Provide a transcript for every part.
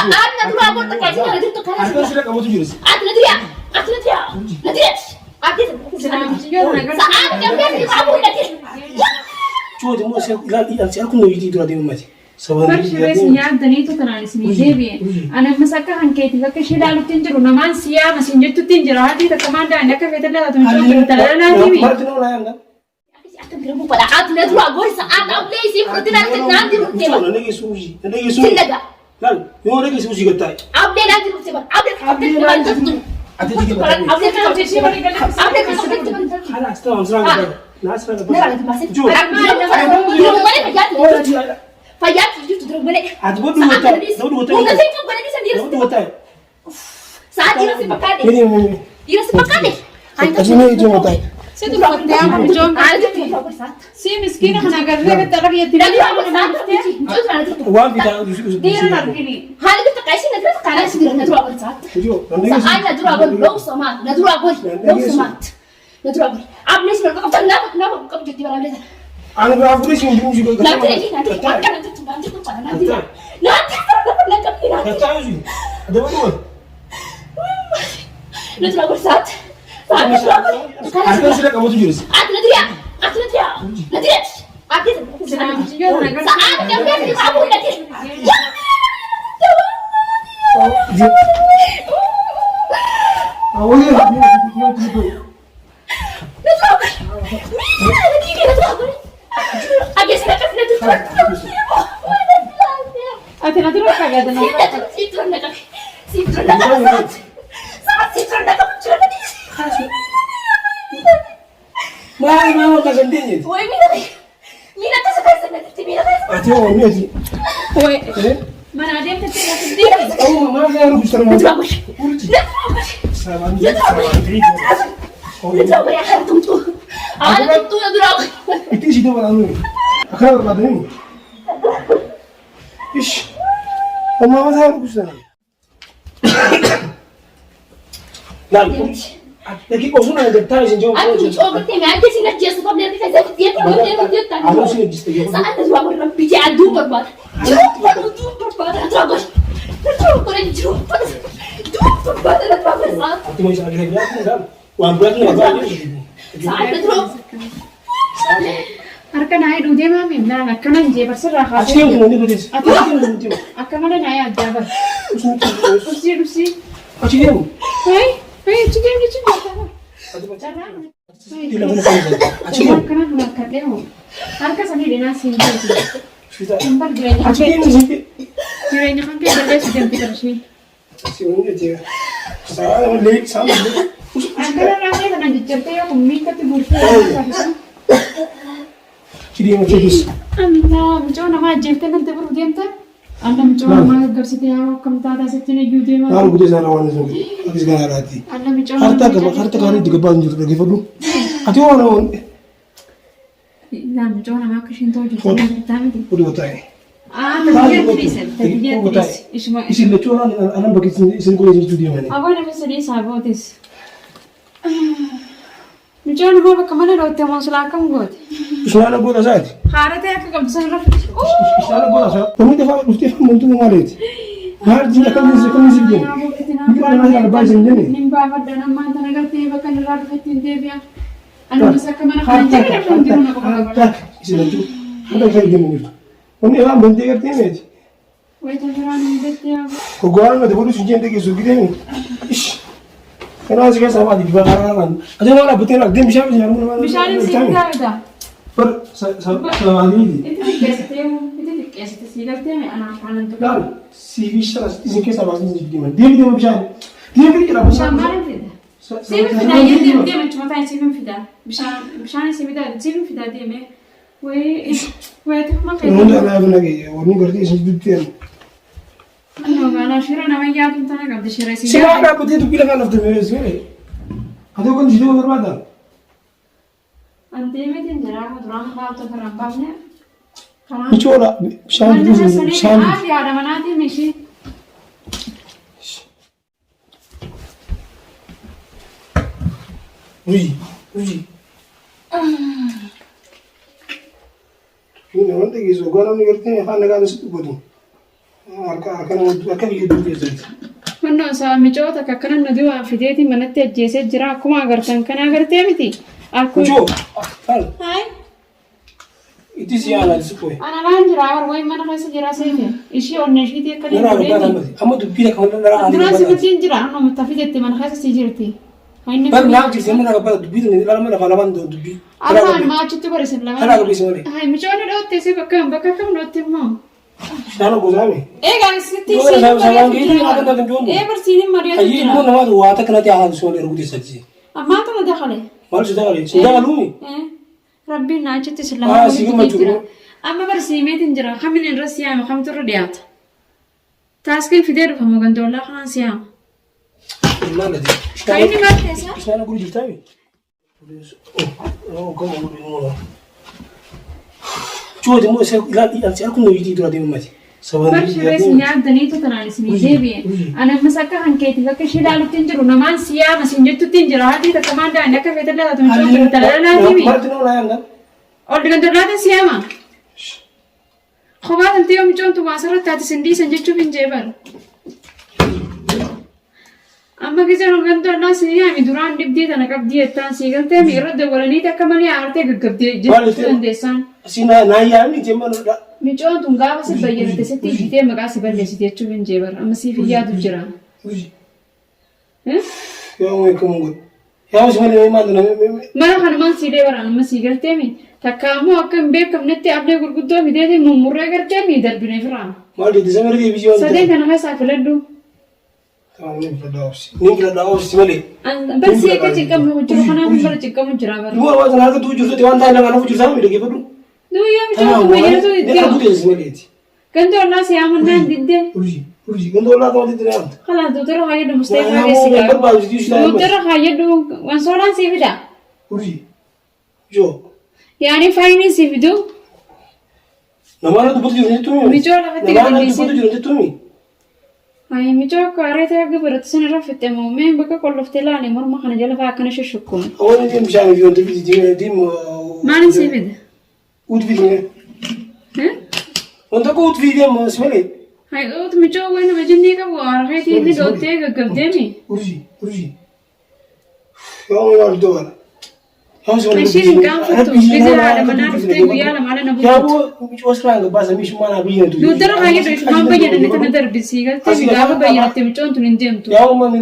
أنا ترى أقول لك عايزين أنا جبت كلام أنا سيرك أبغى تجلس أتندريا ندريت سأعرف كم بيت يتعبوا لكن شو ده مو سير لا أنتم نويدي ترى دين ماتي فرش بس نيا دنيتو تناني سني ديبي أنا مسكها هنكيت لك شيء دالو تنجرو نمان سيا مسنجت تنجرو هذه تكمان ده عندك في تلا تنجرو تلا لا ديبي ما تنو لا يلا أتندريا pada at ندرو أقول سأعرف أبلي سي فرتنا نادي رتبا أنا نيجي سوجي سندقة لا يوم نيجي سوجي قطعي أبلي نادي رتبا أبلي أنت تيجي قطعي أبلي كم تشي بني كم خلاص تمام سلام ناس جو فيات جبت تضرب بني أتبغى دو وتاي ولا زي كم بني سندير دو وتاي ساعات يرسي بكاني مين يرسي بكاني أجمع يجي وتاي سيدو لقدام جون سي مسكينة خنا قررت ترى يدينا وان بيتا دير نرجلي هذا قلت قايسين ندرس قناة سدير ندرو أقول ساعات جو ساعات ندرو أقول لو سمعت ندرو أقول لو سمعت ندرو أقول عبليش من قبضة نام قبضة جدي ولا ليه أنا بعرفش من دون شيء لا تري أنا لا لا كتاوجي ده وين ندرو أقول ساعات ندرو أقول أنا سيرك أبغى تجلس ندريا ندريت ساعات كم بيت يتعبوا لكن أولي أتنا تروح كذا ما هو كذا مين تسكت سنة مين أتيو ميتي وي ما أنا ديم تتلا تدير أو ما في أنا بشتري ما ندرو سلام ندرو يا حرتم تو أنا تو ندرو إنتي شيء ده ولا نوي أخير بعدين إيش وما ما ثاني بشتري لا لكن أظن أن التاج جو أنا مش أقول تيمي أنت سينك جالس قبل أن تكذب تيجي وتيجي أنا شيء جستي سأنت ندرو أقول ربي جاء دوب برباد دوب برباد ندرو أقول دوب برباد ندرو أقول صار أنت ما يصير عليك لا وأنا بقول لك ساعات ندرو أركان هاي دودي ما منا أركان جي بس راح أشياء كمان دي بديس أركان ما نايا جابر روسي أشياء هاي تجيب لي تجيب إلا من كذا أشياء أركان هنا كده أركان سني دينا سينجي نمبر جريني أشياء نزيد جريني خم كده ليش جنب ترشمي أشياء نجيب سامع ليك سامع ليك أركان أنا كده نجيب تيا كمي كده بورفي كذي ما تجلس أمينا مجونا ما جبت أنت برودي أنت أنا مجونا ما قرصتي يا كم تادا ستني جودي ما أنا بدي أنا وانا زوجي أبيز كان هذه أنا مجونا خرطة كاري دكبان جرت كيف لو أتيو أنا وان لا مجونا ما كشين توجي تعمل ودي وتاعي تغيير تريسل تغيير تريس إيش ما إيش اللي تقول أنا بقيت سنقول إيش تودي ماني أبغى نفسي سابوتيس مجونا ما بكمل لو تمام سلاكم قد إيش أنا أقول أزايد خارج يا كم سنة إيش أنا أقول أزايد ومن دفع مستيف من دون ماليت ما أرجع كم يزيد أنا على بايز الجنة نبى بدنا ما تنقل تيجي بكن راد فتين تبيا أنا بس كمان خارج أنا فهمتنا بقى إيش اللي تقول هذا شيء جميل وني أنا بنتي كرتي ميت ويتجراني بيتيا وقال ما تقولش إنجيل تيجي سوكيدني إيش أنا أزكى سامع دي بقى أنا أجا ولا بتينا قدام بيشام مش عارف سيدا ده بر سامعني أنت تكسته أنت تكسته سيدا تاني أنا فعلا تقول لا سي بيش ترى إذا كيس أبغى نجيب دي من دي بيشام دي كده مش عارف ده سيب فدا يدي دي مش متى سيب فدا مش عارف سيب ده سيب فدا دي ما ويتخمق أنا أبغى ورني قرتي إيش بدي أنا شيرا أنا ما يجاب أنت أنا قبل شيرا سيدا سيما أنا بدي تقول لك أنا في الميز هذا كان جدول مربادا أنت متى نجرا مدران خاطر تفرم بامنا بيشولا شان شان عادي هذا منادي ماشي وي هنا وانت كيسو قالوا لي قلت لي خلنا قاعد نسيت بدو Harka biyya duuba keessatti. Mannoo isaa micoota akkana na du'aa fideeti manatti ajjeesee jira akkuma agartan kana agartee miti. Kuchoo. Hai. Itti si yaala disipooyi. Ana laan jira warwaayi mana keessa jira seefe. Ishii onnee ishiitii akka Nana argaa amma dubbii akka wanta dara ani. Duraan sibitiin jira anoo mutta fideetti mana keessa si jirti. Bar naa jirti mana akka dubbii tuni dara mana faana waan dubbii. Araan maachitti barisin lama. Kana dubbii simale. Hai micoonni dhootte si bakka kam dhootte immoo. Shana gozaame. Eegaa sitti Yoo na sabaan giidi akka na kan ee barsiinin mari'atu Ayyi jira. immoo nama waa takka natti haa suulee rukuti sajji. Ammaa tana dakale. Maal si dagale? Si dagaluumi? Rabbiin na achitti Ah, sillama si gama jira. jiru. Amma barsiimeetiin jira. Kamin irra siyaama kamtu irra dhiyaata. Taaskiin fidee dhufamu gandoollaa kanaan siyaama. Maal ati? Kan inni maal keessaa? Shana guri jirtaami? Oh, kama guri mo. Chuo mo se ilaali si akkuma hojii dura deemu mati. Barshirrees nyaataniitu tanaan isinii deebi'e. Ani ammas akka hankeetiif akka ishee ilaalutti hin jiru. Namaan siyaama siin jettutti hin jira. Haadhi takka maan daa'imni akka feetan laatu hin jiru. Talaalaa deebi'e. Marti nama naa yanga. Ol gandoollaatiin siyaama. Kophaa tantii yoo micoomtu maasarratti ati sindiisan jechuuf hin jeebar. Amma giseen gandoollaa siyaami duraan dibdii tana qabdii jettaan sii galtee miirra dawwalaniiti akka malee aartee gaggabdee jechuu dandeessaan. Sina naa yaami jemma Micoon tun gaafa si bayyanatte sitti ishitee maqaa si balleessite jechuun hin jeebar. Amma siif yaadu jira. Yaa uume kamuun yaa si malee maal na Mana kanumaan sii deebaran amma sii galteemi. Takka ammoo akka hin beekamnetti abdee gurguddoo fideeti mummurree galteemi darbine firaa. maal jetti samara deebii yoo Sadeen kana keessaa filadhu. Nin filadhaa oofisi malee. Barsii akka cinqamu jiru kanaaf bara cinqamu jira bara. Duma waan sana argatu jirtu waan taa'e lama jiru saa miidhagee fadhu. Duyyaa micoon bayyatu Akka itti. buteessi maleeti. Gandoollaa siyaamannaan diddee. Urjii gandoo laa ta'uu diddee yaamta. Kalaas dootara hayyadu Mustafaa keessi gaa. Dootara hayyadu wansoolaan sii fida. Urjii joo Yaani faayiniin sii fidu. namaana dubbatu jiru jettuumi. Micoo lafatti Namaana gadhiisee. dubbatu jiru jettuumi. Ay micoo akka areeta akka biratti sana irra fitte muumeen bakka qolloftee laale morma kana jala fa'aa akkana shushukkuma. Awwaani deemu bishaan fi wanti biti deemu. Maaliin sii fida? Uut biti wanta akka uut biti deemu si malee. Ay oot micoo wayii nama jinnii qabu areetii inni doottee gaggabdeemi. Urjii yaa uume maal iddoo kana. Ishiin hin qaanfattu gisee haadha manaa dhuftee guyyaa lama ala na Yaa buufatu. boo micoo asirraa hanga baasa miishummaa naa biyyatu. Duuddara fayyadu ishumaan bayyadanii tana darbisii galtee gaafa bayyanatte micoon tun hin deemtu. Yaa uumame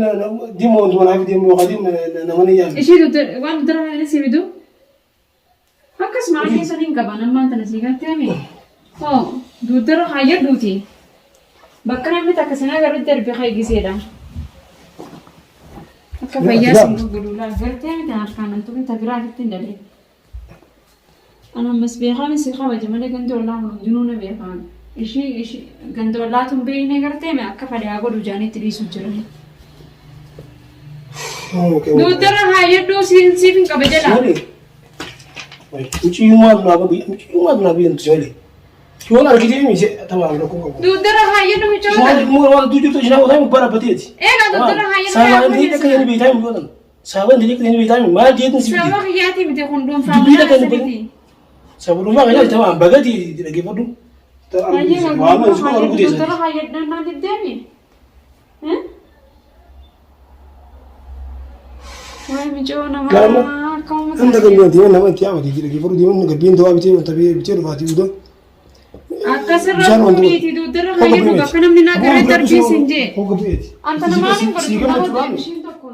deemu wanti manaa fi deemu yookaan nama ni yaame. Ishii waan duuddara fayyadanii sii fidu. Akkasuma keessan hin qaban ammaan tana sii galteemi. Hoo duuddara fayyadduuti. Bakka namni takka sana agarratti darbe hayyiseedha. Akka fayyaa siin gurguruudhaaf galtee miti harkaan an tuqin tabiraatitti hin dalee. Ana ammas beekame si kabaja malee gandoollaa hundinuu na beekame. Ishii gandoollaa tun beeknee gartee akka fadhaa godhu jaanitti dhiisu jiran. Duuddara hayyaduu siif hin qaba jedha. Muciyyummaa dunaa biyyantu si malee. Yoon argitee mi tamaa na kuka. Duuddara hayyaduu micoota. Isaan immoo waan duujuutu isaan waan bara bateeti. Eegaa duuddara hayyaduu Saawwan dhiyee akka inni beektaa mi gootan. Saawwan dhiyee akka inni beektaa mi maal jeetin si Sababa kiyyaati miti kun dhuunfaa Dubbii mana dhaqanii asirratti. Sababummaa kana tamaa bagati dhaggeeffadhu. Hayyee Waan mana suuqa duuddara arguuteessa. hayyaduu naan deddeemi. Wayi micoo namaa akkuma Kan daga biyan deeman nama itti yaamati dhaggeeffadhu deeman gabbiin ta'aa bitee wanta bitee dhufaatii uudoo. Akkasirra fuudhiiti duuddara hayyaduu bakka namni naa garee darbiis hin jee. Hogga bu'eeti. Anta namaa hin godhatu nama deemshiin tokko.